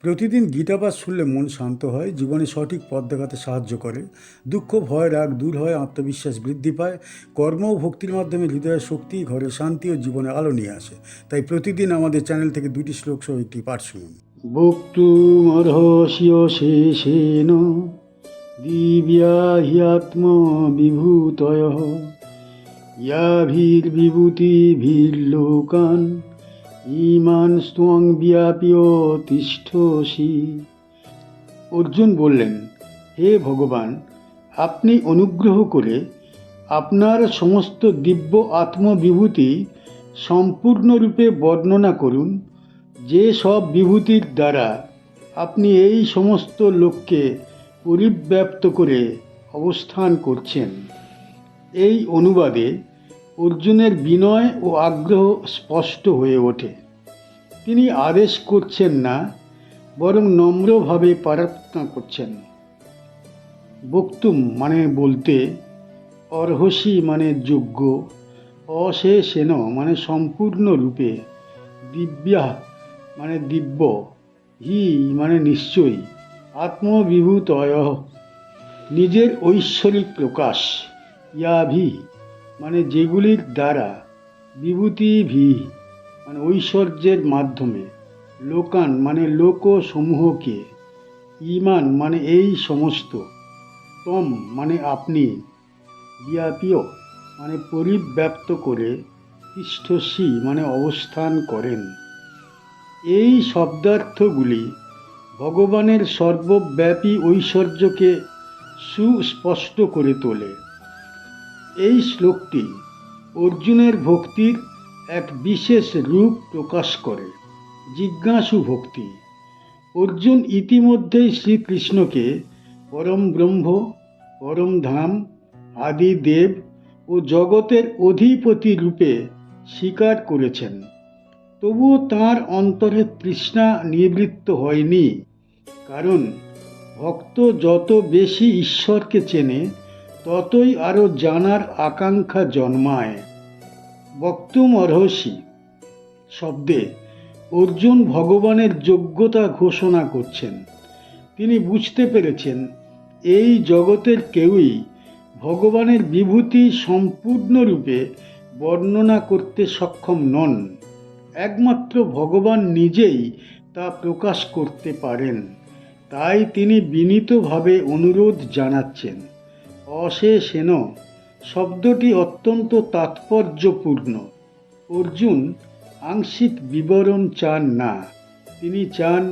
প্রতিদিন গীতাপাঠ শুনলে মন শান্ত হয়, জীবনে সঠিক পথ দেখাতে সাহায্য করে। দুঃখ, ভয়, রাগ দূর হয়, আত্মবিশ্বাস বৃদ্ধি পায়। কর্ম ও ভক্তির মাধ্যমে হৃদয়ের শক্তি, ঘরে শান্তি ও জীবনে আলো নিয়ে আসে। তাই প্রতিদিন আমাদের চ্যানেল থেকে 2টি শ্লোক সহ একটি পাঠ শুনুন। বক্তুমর্হসি শেষেন দিব্যা হি আত্মবিভূতয়ঃ ইয়াভির্বিভূতিভির্লোকান ইমান স্ত্বং ব্যাপ্য তিষ্ঠসি। অর্জুন বললেন, হে ভগবান, আপনি অনুগ্রহ করে আপনার সমস্ত দিব্য আত্মবিভূতি সম্পূর্ণরূপে বর্ণনা করুন, যে সব বিভূতির দ্বারা আপনি এই সমস্ত লোককে পরিব্যাপ্ত করে অবস্থান করছেন। এই অনুবাদে অর্জুনের বিনয় ও আগ্রহ স্পষ্ট হয়ে ওঠে। তিনি আদেশ করছেন না, বরং নম্রভাবে প্রার্থনা করছেন। বক্তুম মানে বলতে, অর্হসি মানে যোগ্য, অশেষেন মানে সম্পূর্ণরূপে, দিব্যা মানে দিব্য, হি মানে নিশ্চয়ই, আত্মবিভূতয় নিজের ঐশ্বরিক প্রকাশ, ইয়াভি মানে যেগুলির দ্বারা, বিভূতিভি মানে ঐশ্বর্যের মাধ্যমে, লোকান মানে লোকসমূহকে, ইমান মানে এই সমস্ত, তম মানে আপনি, ব্যাপীয় মানে পরিব্যাপ্ত করে, তিষ্ঠসি মানে অবস্থান করেন। এই শব্দার্থগুলি ভগবানের সর্বব্যাপী ঐশ্বর্যকে সুস্পষ্ট করে তোলে। এই শ্লোকটি অর্জুনের ভক্তির এক বিশেষ রূপ প্রকাশ করে, জিজ্ঞাসু ভক্তি। অর্জুন ইতিমধ্যেই শ্রীকৃষ্ণকে পরম ব্রহ্ম, পরম ধাম, আদি দেব ও জগতের অধিপতি রূপে স্বীকার করেছেন। তবুও তাঁর অন্তরে তৃষ্ণা নিবৃত্ত হয়নি, কারণ ভক্ত যত বেশি ঈশ্বরকে চেনে, ততই আরও জানার আকাঙ্ক্ষা জন্মায়। বক্তুমর্হসি শব্দে অর্জুন ভগবানের যোগ্যতা ঘোষণা করছেন। তিনি বুঝতে পেরেছেন, এই জগতের কেউই ভগবানের বিভূতি সম্পূর্ণরূপে বর্ণনা করতে সক্ষম নন। একমাত্র ভগবান নিজেই তা প্রকাশ করতে পারেন। তাই তিনি বিনীতভাবে অনুরোধ জানাচ্ছেন। অশেষেন শব্দটি অত্যন্ত তাৎপর্যপূর্ণ। অর্জুন আংশিক বিবরণ চান না, তিনি চান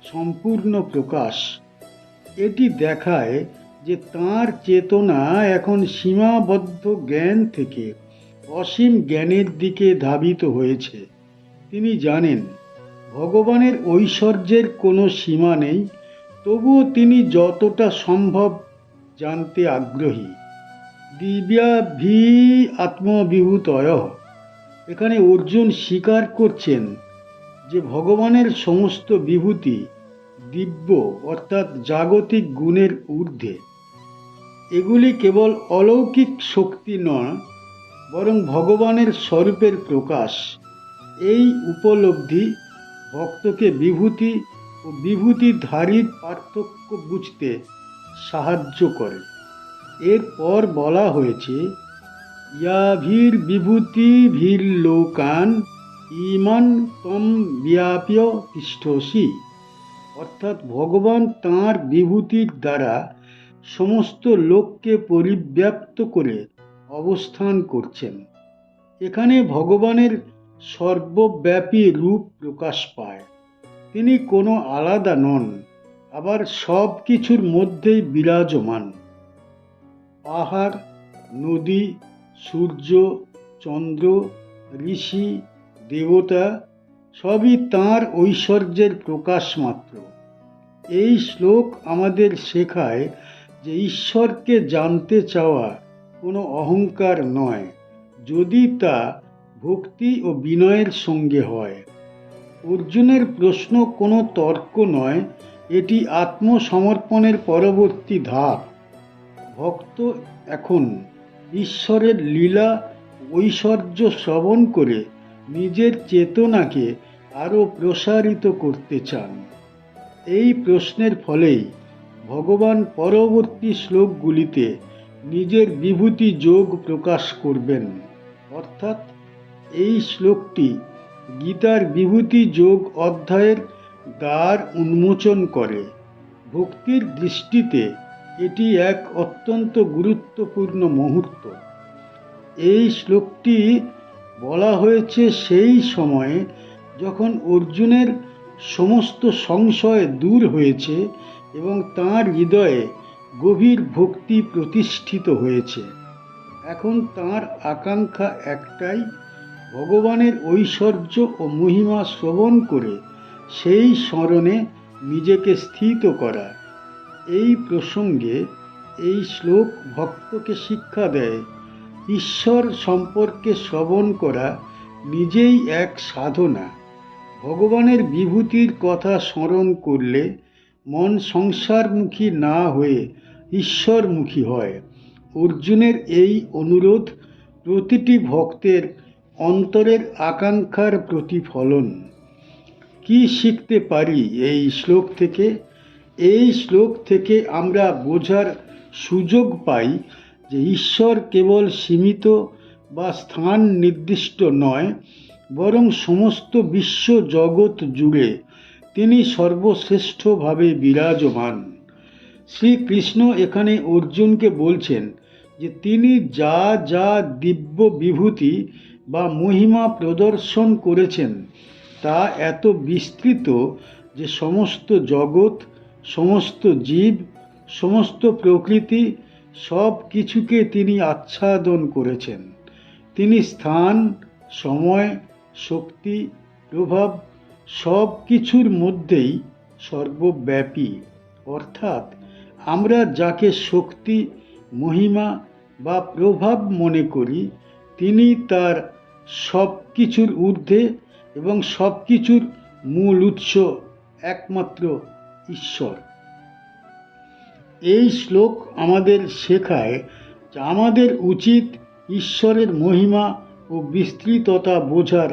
সম্পূর্ণ প্রকাশ। এটি দেখায় যে তাঁর চেতনা এখন সীমাবদ্ধ জ্ঞান থেকে অসীম জ্ঞানের দিকে ধাবিত হয়েছে। তিনি জানেন ভগবানের ঐশ্বর্যের কোনো সীমা নেই, তবুও তিনি যতটা সম্ভব জানতে আগ্রহী। দিব্যাভি আত্মবিভূতয়, এখানে অর্জুন স্বীকার করছেন যে ভগবানের সমস্ত বিভূতি দিব্য অর্থাৎ জাগতিক গুণের ঊর্ধ্বে। এগুলি কেবল অলৌকিক শক্তি নয়, বরং ভগবানের স্বরূপের প্রকাশ। এই উপলব্ধি ভক্তকে বিভূতি ও বিভূতিধারীর পার্থক্য বুঝতে সাহায্য করে। এরপর বলা হয়েছে, ইয়াভির বিভূতিভির্লোকান ইমান তম ব্যাপ্য তিষ্ঠসি, অর্থাৎ ভগবান তাঁর বিভূতির দ্বারা সমস্ত লোককে পরিব্যাপ্ত করে অবস্থান করছেন। এখানে ভগবানের সর্বব্যাপী রূপ প্রকাশ পায়। তিনি কোনো আলাদা নন, আবার সব কিছুর মধ্যেই বিরাজমান। পাহাড়, নদী, সূর্য, চন্দ্র, ঋষি, দেবতা সবই তাঁর ঐশ্বর্যের প্রকাশ মাত্র। এই শ্লোক আমাদের শেখায় যে ঈশ্বরকে জানতে চাওয়া কোনো অহংকার নয়, যদি তা ভক্তি ও বিনয়ের সঙ্গে হয়। অর্জুনের প্রশ্ন কোনো তর্ক নয়, এটি আত্মসমর্পণের পরবর্তী ধাপ। ভক্ত এখন ঈশ্বরের লীলা ঐশ্বর্য শ্রবণ করে নিজের চেতনাকে আরও প্রসারিত করতে চান। এই প্রশ্নের ফলেই ভগবান পরবর্তী শ্লোকগুলিতে নিজের বিভূতি যোগ প্রকাশ করবেন। অর্থাৎ এই শ্লোকটি গীতার বিভূতি যোগ অধ্যায়ের দ্বার উন্মোচন করে। ভক্তির দৃষ্টিতে এটি এক অত্যন্ত গুরুত্বপূর্ণ মুহূর্ত। এই শ্লোকটি বলা হয়েছে সেই সময়ে যখন অর্জুনের সমস্ত সংশয় দূর হয়েছে এবং তাঁর হৃদয়ে গভীর ভক্তি প্রতিষ্ঠিত হয়েছে। এখন তাঁর আকাঙ্ক্ষা একটাই, ভগবানের ঐশ্বর্য ও মহিমা শ্রবণ করে সেই স্মরণে নিজেকে স্থিত করা। এই প্রসঙ্গে এই শ্লোক ভক্তকে শিক্ষা দেয়, ঈশ্বর সম্পর্কে শ্রবণ করা নিজেই এক সাধনা। ভগবানের বিভূতির কথা স্মরণ করলে মন সংসারমুখী না হয়ে ঈশ্বরমুখী হয়। অর্জুনের এই অনুরোধ প্রতিটি ভক্তের অন্তরের আকাঙ্ক্ষার প্রতিফলন। কি শিখতে পারি এই শ্লোক থেকে? এই শ্লোক থেকে আমরা বোঝার সুযোগ পাই যে ঈশ্বর কেবল সীমিত বা স্থান নির্দিষ্ট নয়, বরং সমস্ত বিশ্ব জগৎ জুড়ে তিনি সর্বশ্রেষ্ঠভাবে বিরাজমান। শ্রীকৃষ্ণ এখানে অর্জুনকে বলছেন যে তিনি যা যা দিব্য বিভূতি বা মহিমা প্রদর্শন করেছেন তা এত বিস্তৃত যে সমস্ত জগৎ, সমস্ত জীব, সমস্ত প্রকৃতি সব কিছুকে তিনি আচ্ছাদন করেছেন। তিনি স্থান, সময়, শক্তি, প্রভাব সব কিছুর মধ্যেই সর্বব্যাপী। অর্থাৎ আমরা যাকে শক্তি, মহিমা বা প্রভাব মনে করি, তিনি তার সব কিছুর ঊর্ধ্বে এবং সব কিছুর মূল উৎস একমাত্র ঈশ্বর। এই শ্লোক আমাদের শেখায় যে আমাদের উচিত ঈশ্বরের মহিমা ও বিস্তৃততা বোঝার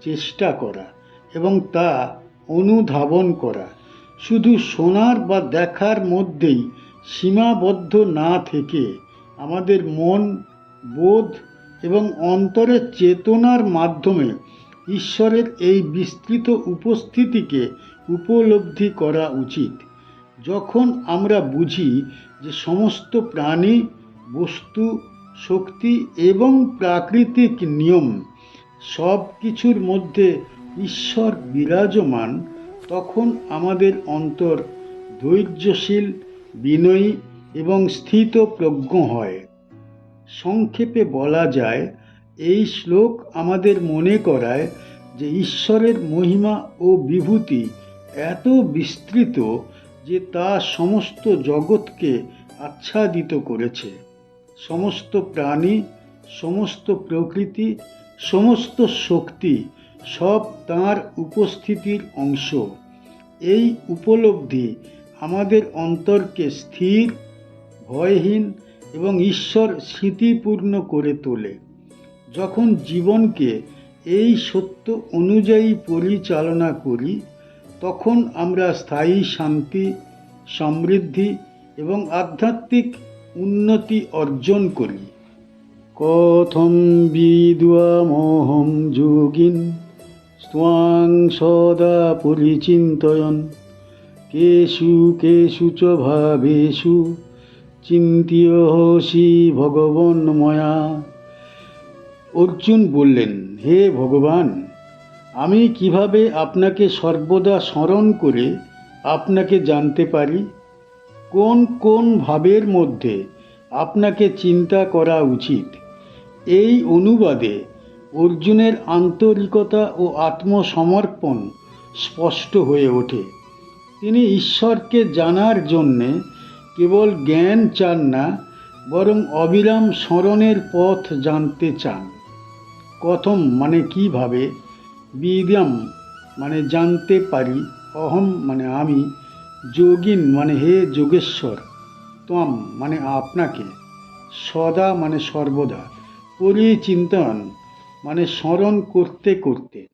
চেষ্টা করা এবং তা অনুধাবন করা। শুধু শোনার বা দেখার মধ্যেই সীমাবদ্ধ না থেকে আমাদের মন, বোধ এবং অন্তরের চেতনার মাধ্যমে ঈশ্বরের এই বিস্তৃত উপস্থিতিকে উপলব্ধি করা উচিত। যখন আমরা বুঝি যে সমস্ত প্রাণী, বস্তু, শক্তি এবং প্রাকৃতিক নিয়ম সব কিছুর মধ্যে ঈশ্বর বিরাজমান, তখন আমাদের অন্তর ধৈর্যশীল, বিনয়ী এবং স্থিতপ্রজ্ঞ হয়। সংক্ষেপে বলা যায়, এই শ্লোক আমাদের মনে করায় যে ঈশ্বরের মহিমা ও বিভূতি এত বিস্তৃত যে তা সমস্ত জগৎকে আচ্ছাদিত করেছে। সমস্ত প্রাণী, সমস্ত প্রকৃতি, সমস্ত শক্তি সব তাঁর উপস্থিতির অংশ। এই উপলব্ধি আমাদের অন্তরকে স্থির, ভয়হীন এবং ঈশ্বর স্মৃতিপূর্ণ করে তোলে। যখন জীবনকে এই সত্য অনুযায়ী পরিচালনা করি, তখন আমরা স্থায়ী শান্তি, সমৃদ্ধি এবং আধ্যাত্মিক উন্নতি অর্জন করি। কথম বিদ্যামহং যোগিন স্ত্বাং সদা পরিচিন্তয়ন কেষু কেষু চ ভাবেষু চিন্ত্যহসি ভগবন ময়া। অর্জুন বললেন, হে ভগবান, আমি কিভাবে আপনাকে সর্বদা স্মরণ করে আপনাকে জানতে পারি? কোন কোন ভাবের মধ্যে আপনাকে চিন্তা করা উচিত? এই অনুবাদে অর্জুনের আন্তরিকতা ও আত্মসমর্পণ স্পষ্ট হয়ে ওঠে। তিনি ঈশ্বরকে জানার জন্যে কেবল জ্ঞান চান না, বরং অবিরাম স্মরণের পথ জানতে চান। কথম মানে কিভাবে, বিদ্যাম মানে জানতে পারি, অহম মানে আমি, যোগিন মানে হে যোগেশ্বর, ত্বম মানে আপনাকে, সদা মানে সর্বদা, পরিচিন্তন মানে স্মরণ করতে করতে,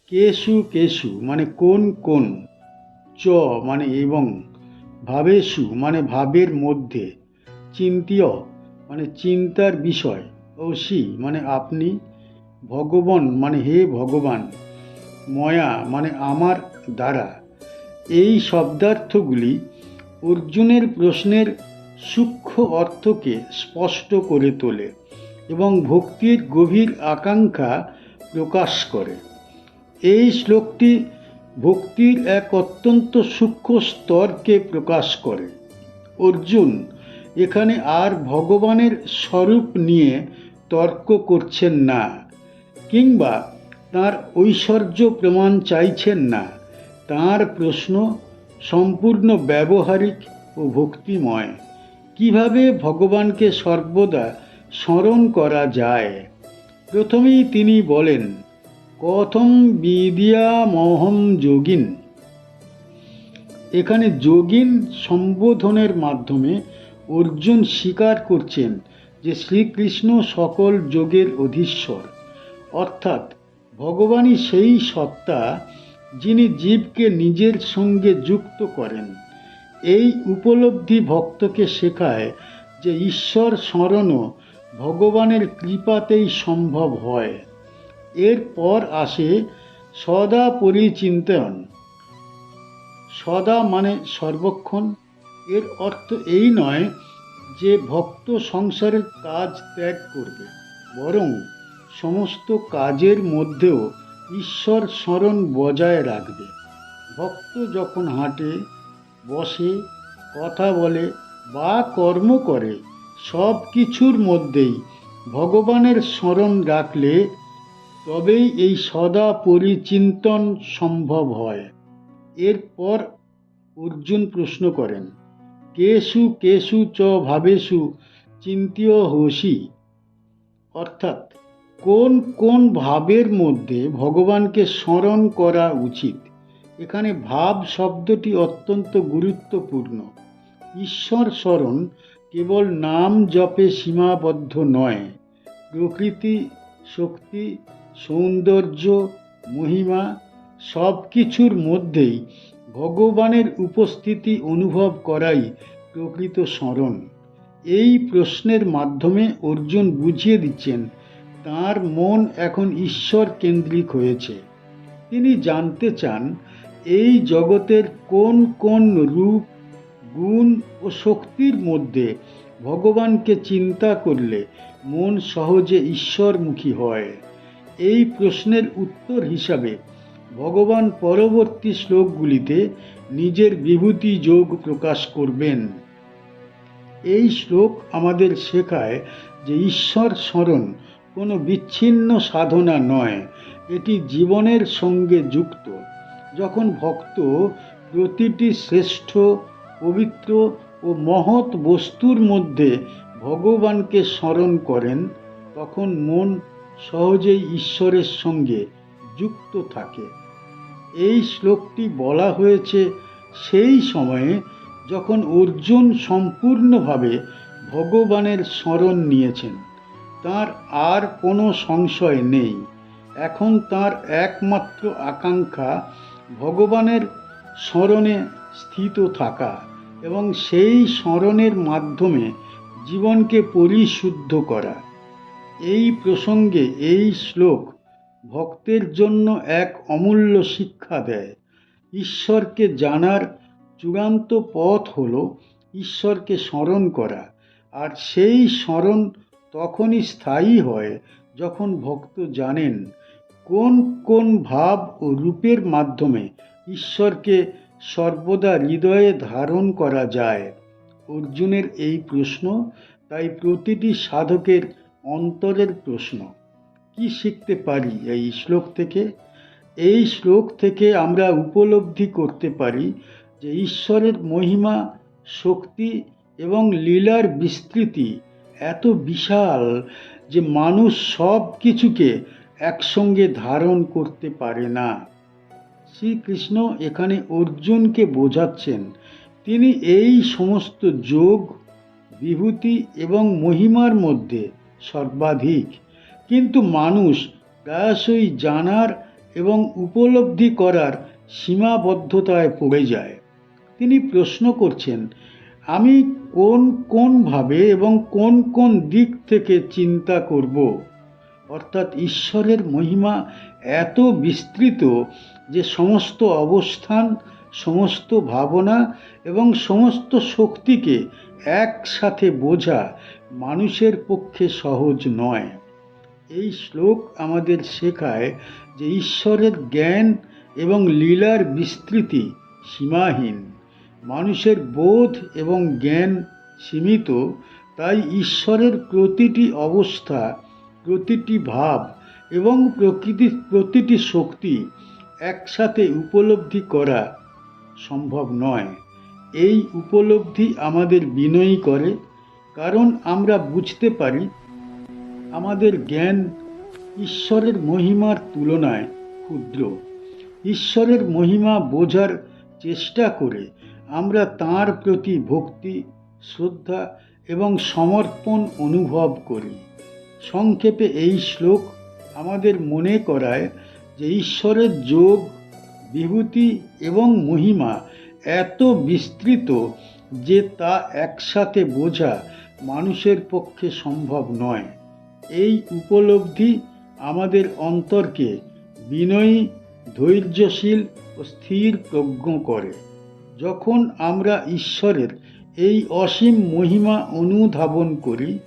কেষু কেষু মানে কোন কোন, চ চ মানে এবং, ভাবেষু মানে ভাবের মধ্যে, চিন্তীয় মানে চিন্তার বিষয়, ও সি মানে আপনি, ভগবান মানে হে ভগবান, ময়া মানে আমার দ্বারা। এই শব্দার্থগুলি অর্জুনের প্রশ্নের সূক্ষ্ম অর্থকে স্পষ্ট করে তোলে এবং ভক্তির গভীর আকাঙ্ক্ষা প্রকাশ করে। এই শ্লোকটি ভক্তির এক অত্যন্ত সূক্ষ্ম স্তরকে প্রকাশ করে। অর্জুন এখানে আর ভগবানের স্বরূপ নিয়ে তর্ক করছেন না, কিংবা তাঁর ঐশ্বর্য প্রমাণ চাইছেন না। তাঁর প্রশ্ন সম্পূর্ণ ব্যবহারিক ও ভক্তিময়। কিভাবে ভগবানকে সর্বদা স্মরণ করা যায়? প্রথমেই তিনি বলেন, কথম বিদ্যামহং যোগিন। এখানে যোগিন সম্বোধনের মাধ্যমে অর্জুন স্বীকার করছেন যে শ্রীকৃষ্ণ সকল যোগের অধীশ্বর, অর্থাৎ ভগবানই সেই সত্তা যিনি জীবকে নিজের সঙ্গে যুক্ত করেন। এই উপলব্ধি ভক্তকে শেখায় যে ঈশ্বর স্মরণও ভগবানের কৃপাতেই সম্ভব হয়। এরপর আসে সদা পরিচিন্তন। সদা মানে সর্বক্ষণ। এর অর্থ এই নয় যে ভক্ত সংসারের কাজ ত্যাগ করবে, বরং সমস্ত কাজের মধ্যেও ঈশ্বর স্মরণ বজায় রাখবে। ভক্ত যখন হাঁটে, বসে, কথা বলে বা কর্ম করে, সব কিছুর মধ্যেই ভগবানের স্মরণ রাখলে তবেই এই সদা পরিচিন্তন সম্ভব হয়। এরপর অর্জুন প্রশ্ন করেন, কেষু কেষু চ ভাবেষু চিন্তীয় হোসি, অর্থাৎ কোন কোন ভাবের মধ্যে ভগবানকে স্মরণ করা উচিত। এখানে ভাব শব্দটি অত্যন্ত গুরুত্বপূর্ণ। ঈশ্বর স্মরণ কেবল নাম জপে সীমাবদ্ধ নয়। প্রকৃতি, শক্তি, সৌন্দর্য, মহিমা সব কিছুর মধ্যেই ভগবানের উপস্থিতি অনুভব করাই প্রকৃত স্মরণ। এই প্রশ্নের মাধ্যমে অর্জুন বুঝিয়ে দিচ্ছেন তাঁর মন এখন ঈশ্বর কেন্দ্রিক হয়েছে। তিনি জানতে চান এই জগতের কোন কোন রূপ, গুণ ও শক্তির মধ্যে ভগবানকে চিন্তা করলে মন সহজে ঈশ্বরমুখী হয়। এই প্রশ্নের উত্তর হিসাবে ভগবান পরবর্তী শ্লোকগুলিতে নিজের বিভূতি যোগ প্রকাশ করবেন। এই শ্লোক আমাদের শেখায় যে ঈশ্বর স্মরণ কোনো বিচ্ছিন্ন সাধনা নয়, এটি জীবনের সঙ্গে যুক্ত। যখন ভক্ত প্রতিটি শ্রেষ্ঠ, পবিত্র ও মহৎ বস্তুর মধ্যে ভগবানকে স্মরণ করেন, তখন মন সহজেই ঈশ্বরের সঙ্গে যুক্ত থাকে। এই শ্লোকটি বলা হয়েছে সেই সময়ে যখন অর্জুন সম্পূর্ণভাবে ভগবানের স্মরণ নিয়েছেন। তার আর কোনো সংশয় নেই। এখন তার একমাত্র আকাঙ্ক্ষা ভগবানের স্মরণে স্থিত থাকা এবং সেই স্মরণের মাধ্যমে জীবনকে পরিশুদ্ধ করা। এই প্রসঙ্গে এই শ্লোক ভক্তের জন্য এক অমূল্য শিক্ষা দেয়। ঈশ্বরকে জানার চূড়ান্ত পথ হল ঈশ্বরকে স্মরণ করা, আর সেই স্মরণ তখনই স্থায়ী হয় যখন ভক্ত জানেন কোন কোন ভাব ও রূপের মাধ্যমে ঈশ্বরকে সর্বদা হৃদয়ে ধারণ করা যায়। অর্জুনের এই প্রশ্ন তাই প্রতিটি সাধকের অন্তরের প্রশ্ন। কি শিখতে পারি এই শ্লোক থেকে? এই শ্লোক থেকে আমরা উপলব্ধি করতে পারি যে ঈশ্বরের মহিমা, শক্তি এবং লীলার বিস্তৃতি এত বিশাল যে মানুষ সব কিছুকে একসঙ্গে ধারণ করতে পারে না। শ্রীকৃষ্ণ এখানে অর্জুনকে বোঝাচ্ছেন তিনি এই সমস্ত যোগ, বিভূতি এবং মহিমার মধ্যে সর্বাধিক, কিন্তু মানুষ প্রায়শই জানার এবং উপলব্ধি করার সীমাবদ্ধতায় পড়ে যায়। তিনি প্রশ্ন করছেন, আমি কোন কোনভাবে এবং কোন কোন দিক থেকে চিন্তা করব? অর্থাৎ ঈশ্বরের মহিমা এত বিস্তৃত যে সমস্ত অবস্থান, সমস্ত ভাবনা এবং সমস্ত শক্তিকে একসাথে বোঝা মানুষের পক্ষে সহজ নয়। এই শ্লোক আমাদের শেখায় যে ঈশ্বরের জ্ঞান এবং লীলার বিস্তৃতি সীমাহীন। মানুষের বোধ এবং জ্ঞান সীমিত, তাই ঈশ্বরের প্রতিটি অবস্থা, প্রতিটি ভাব এবং প্রকৃতির প্রতিটি শক্তি একসাথে উপলব্ধি করা সম্ভব নয়। এই উপলব্ধি আমাদের বিনয়ী করে, কারণ আমরা বুঝতে পারি আমাদের জ্ঞান ঈশ্বরের মহিমার তুলনায় ক্ষুদ্র। ঈশ্বরের মহিমা বোঝার চেষ্টা করে আমরা তাঁর প্রতি ভক্তি, শ্রদ্ধা এবং সমর্পণ অনুভব করি। সংক্ষেপে এই শ্লোক আমাদের মনে করায় যে ঈশ্বরের যোগ, বিভূতি এবং মহিমা এত বিস্তৃত যে তা একসাথে বোঝা মানুষের পক্ষে সম্ভব নয়। এই উপলব্ধি আমাদের অন্তরকে বিনয়ী, ধৈর্যশীল ও স্থির প্রজ্ঞ করে। যখন আমরা ঈশ্বরের এই অসীম মহিমা অনুধাবন করি,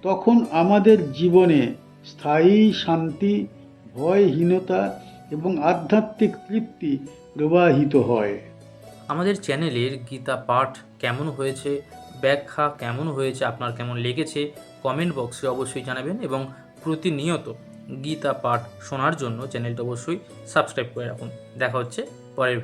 তখন আমাদের জীবনে স্থায়ী শান্তি, ভয়হীনতা এবং আধ্যাত্মিক তৃপ্তি প্রবাহিত হয়। আমাদের চ্যানেলের গীতা পাঠ কেমন হয়েছে, ব্যাখ্যা কেমন হয়েছে, আপনার কেমন লেগেছে কমেন্ট বক্সে অবশ্যই জানাবেন, এবং প্রতিনিয়ত গীতা পাঠ শোনার জন্য চ্যানেলটা অবশ্যই সাবস্ক্রাইব করে রাখুন। দেখা হচ্ছে পরের